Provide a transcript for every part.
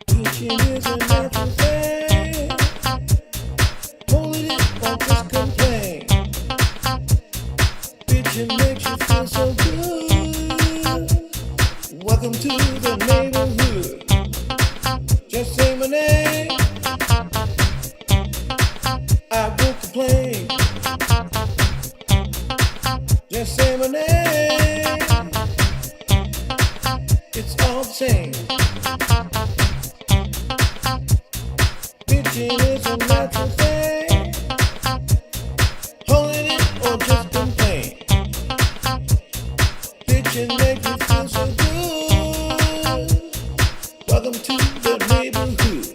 Teaching is a natural thing. Holding it or just complain. Bitching makes you feel so good. Welcome to the neighborhood. Just say my name. I won't complain. Just say my name. It's all the same. Bitching is a natural thing. Holding it or just complain. Bitching make you feel so good. Welcome to the neighborhood.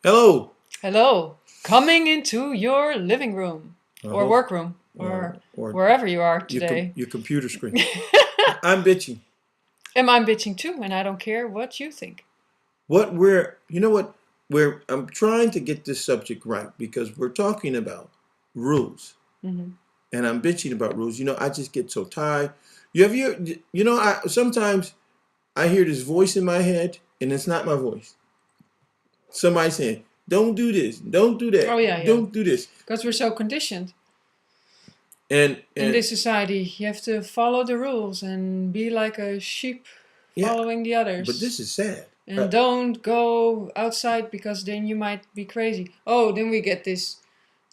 Hello. Hello, coming into your living room or workroom or wherever you are today. Your computer screen. I'm bitching. And I'm bitching too, and I don't care what you think. I'm trying to get this subject right because we're talking about rules. Mm-hmm. And I'm bitching about rules. I just get so tired. Sometimes I hear this voice in my head and it's not my voice. Somebody saying, don't do this, don't do that, Oh, yeah. don't do this. Because we're so conditioned. And in this society, you have to follow the rules and be like a sheep following the others. But this is sad. And don't go outside because then you might be crazy. Oh, then we get this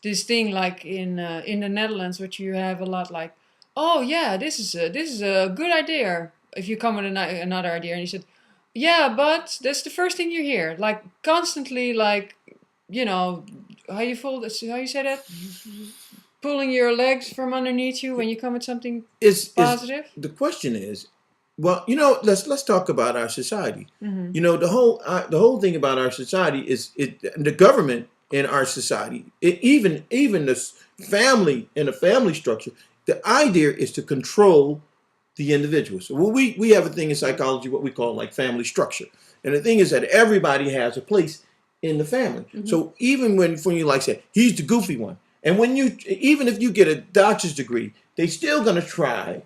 thing like in the Netherlands, which you have a lot like, oh yeah, this is a good idea. If you come with another idea and you said, yeah, but that's the first thing you hear, like constantly, like, how you say that? Pulling your legs from underneath you when you come with something positive. The question is, well, let's talk about our society. Mm-hmm. The whole thing about our society is the government in our society, even the family and the family structure. The idea is to control the individual. So we have a thing in psychology what we call like family structure, and the thing is that everybody has a place in the family. Mm-hmm. So even when you like say he's the goofy one, and even if you get a doctor's degree, they still gonna try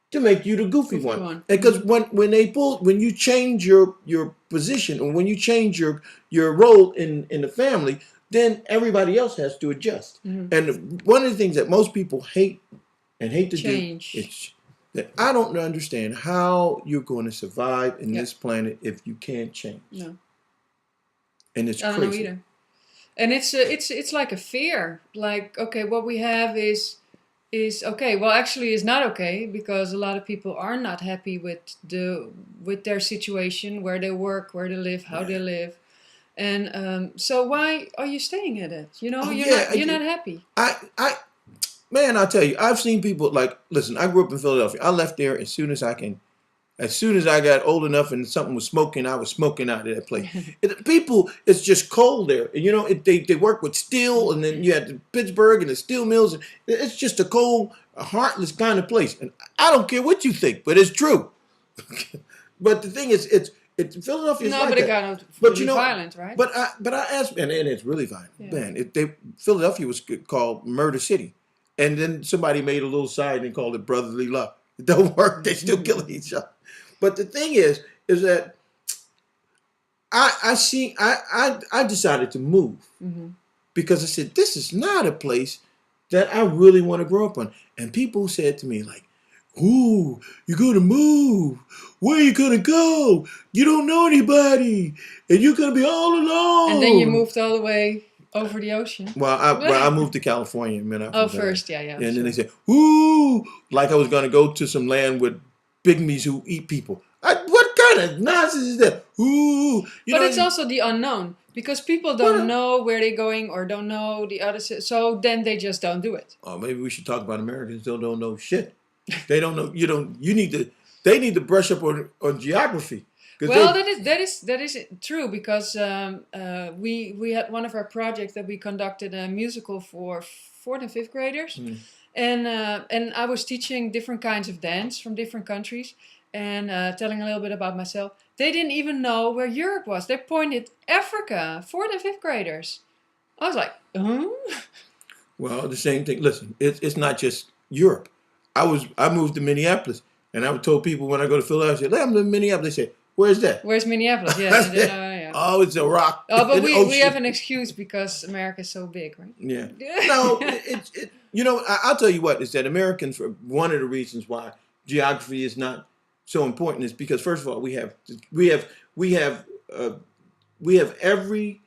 to make you the goofy one. Because when you change your position, or when you change your role in the family, then everybody else has to adjust. Mm-hmm. And one of the things that most people hate to do is that I don't understand how you're going to survive in this planet if you can't change. No. And it's crazy. I don't know either. And it's like a fear. Like, okay, what we have is okay. Well, actually, it's not okay because a lot of people are not happy with their situation, where they work, where they live, how they live, and so why are you staying at it? You're not happy. Man, I'll tell you, I've seen people like, listen, I grew up in Philadelphia. I left there as soon as I got old enough and something was smoking, I was smoking out of that place. It's just cold there. They work with steel, and then you had Pittsburgh and the steel mills. And it's just a cold, heartless kind of place. And I don't care what you think, but it's true. But the thing is, Philadelphia is like that. No, but it got really violent, right? But I asked, and it's really violent. Yeah. Man, Philadelphia was called Murder City. And then somebody made a little sign and called it brotherly love. It don't work. They still killing each other. But the thing is that I decided to move. Mm-hmm. Because I said, this is not a place that I really want to grow up on. And people said to me like, ooh, you're going to move. Where are you going to go? You don't know anybody. And you're going to be all alone. And then you moved all the way over the ocean. Well, I moved to California. First, yeah. And then they said, ooh, like I was going to go to some land with pygmies who eat people. What kind of nonsense is that? Ooh. But it's also the unknown. Because people don't know where they're going or don't know the other side. So then they just don't do it. Oh, maybe we should talk about Americans who don't know shit. They don't know. They need to brush up on geography. Well, that is true because we had one of our projects that we conducted a musical for 4th and 5th graders, and I was teaching different kinds of dance from different countries and telling a little bit about myself. They didn't even know where Europe was. They pointed Africa, 4th and 5th graders. I was like, Well, the same thing. Listen, it's not just Europe. I moved to Minneapolis, and I told people when I go to Philadelphia, I'm in Minneapolis. They say, "Where's that?" Where's Minneapolis? Yeah, I and then, said, yeah. "Oh, it's a rock Oh, but in the we have ocean." an excuse because America is so big, right? Yeah. No, you know, I'll tell you what is that Americans, one of the reasons why geography is not so important is because first of all we have uh, we have every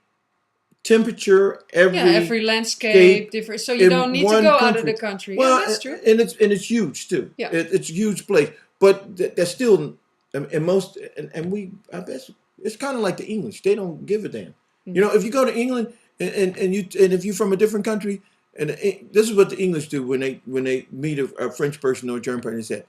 temperature, Yeah, every every landscape scape different, so you don't in need to one go out of country. the country. Yeah, Well, that's true. and it's huge too. Yeah. It's a huge place, but that's still and most and we I bet it's kind of like the English. They don't give a damn. You know, if you go to England and if you're from a different country, and this is what the English do when they meet a French person or a German person, they say,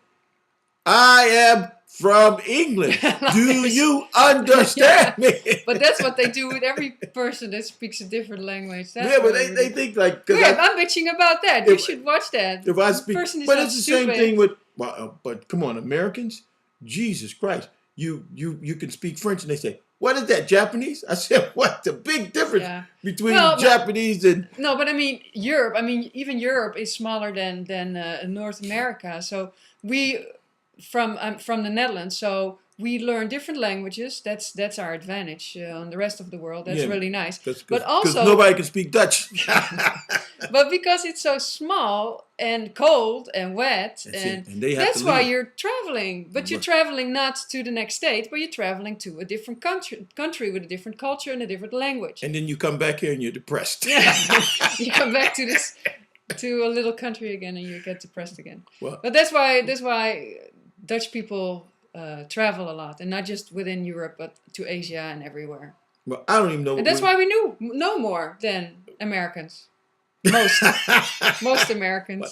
"I am from England. Do you understand me?" But that's what they do with every person that speaks a different language. That's Yeah, but what they think like yeah, I'm bitching about that. You should watch that. if I This speak, person is but not it's the stupid. same thing with. Well, but come on, Americans, Jesus Christ, you can speak French, and they say, "What is that, Japanese?" I said, "What the big difference Yeah. between Well, Japanese and?" No, but I mean Europe. I mean even Europe is smaller than North America. So we from the Netherlands. So we learn different languages. That's our advantage on the rest of the world. That's Yeah, really nice. Because But also nobody can speak Dutch. but because it's so small and cold and wet, and they have that's to why leave. you're traveling. But you're traveling not to the next state, but you're traveling to a different country with a different culture and a different language. And then you come back here and you're depressed. Yeah, you come back to a little country again, and you get depressed again. Well, But that's why Dutch people travel a lot, and not just within Europe, but to Asia and everywhere. well, I don't even know. And that's why we know more than Americans. Most Americans.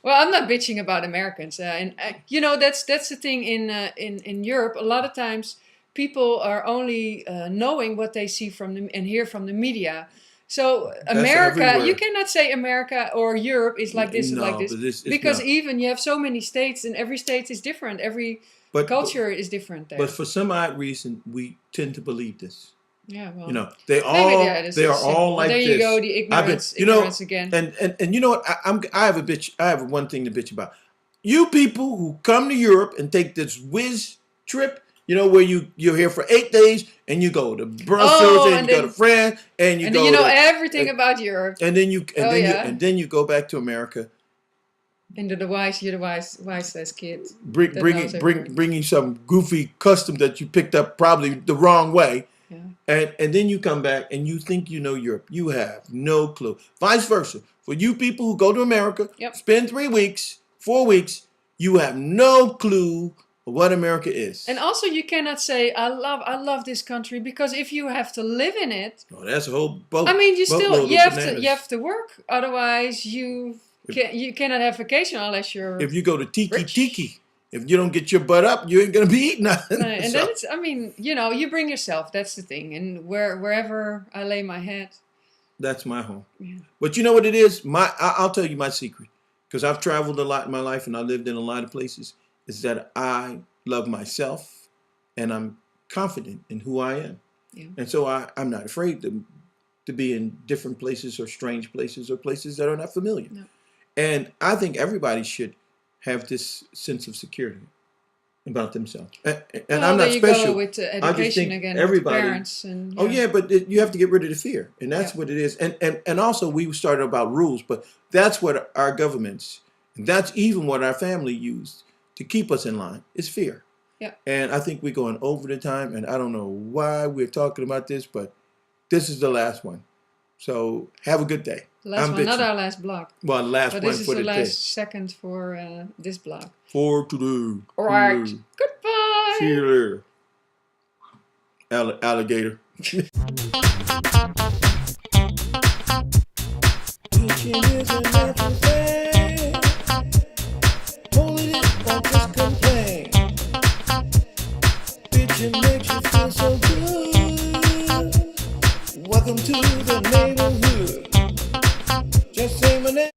Well, I'm not bitching about Americans, and you know that's the thing in Europe. A lot of times, people are only knowing what they see from and hear from the media. So America, everywhere. you cannot say America or Europe is like this No, or like this, but it's because not. even you have so many states, and every state is different. Every culture is different there. But for some odd reason, we tend to believe this. Yeah, well, You know, they are all like there this. you go, the ignorance again. And you know what? I have a bitch. I have one thing to bitch about. You people who come to Europe and take this whiz trip, you know, where you're here for 8 days and you go to Brussels and you go to France and you then you know everything about Europe. And then you go back to America. And you're the wise kid. Bringing some goofy custom that you picked up probably the wrong way. Yeah. And then you come back and you think you know Europe. You have no clue. Vice versa. For you people who go to America, spend 3 weeks, 4 weeks, you have no clue what America is. And also you cannot say, I love this country, because if you have to live in it, that's a whole boat. I mean, you have to work. Otherwise you cannot have vacation unless you're if you go to Tiki. If you don't get your butt up, you ain't gonna be eating nothing. And then it's, I mean, you know, you bring yourself. That's the thing. And wherever I lay my head, that's my home. Yeah. But you know what it is? I'll tell you my secret, because I've traveled a lot in my life and I lived in a lot of places. Is that I love myself and I'm confident in who I am, and so I'm not afraid to be in different places or strange places or places that are not familiar. No. And I think everybody should have this sense of security about themselves. And I'm not special. Go with education again, everybody, with parents. And, Oh yeah, but you have to get rid of the fear, and that's what it is. And also we started about rules, but that's what our governments, that's even what our family used to keep us in line, is fear. Yeah. And I think we're going over the time, and I don't know why we're talking about this, but this is the last one. So have a good day. The last one, not our last blog. Well, last one for the day. But this is the last second for this blog. For today. All right. Goodbye. See you later. Alligator.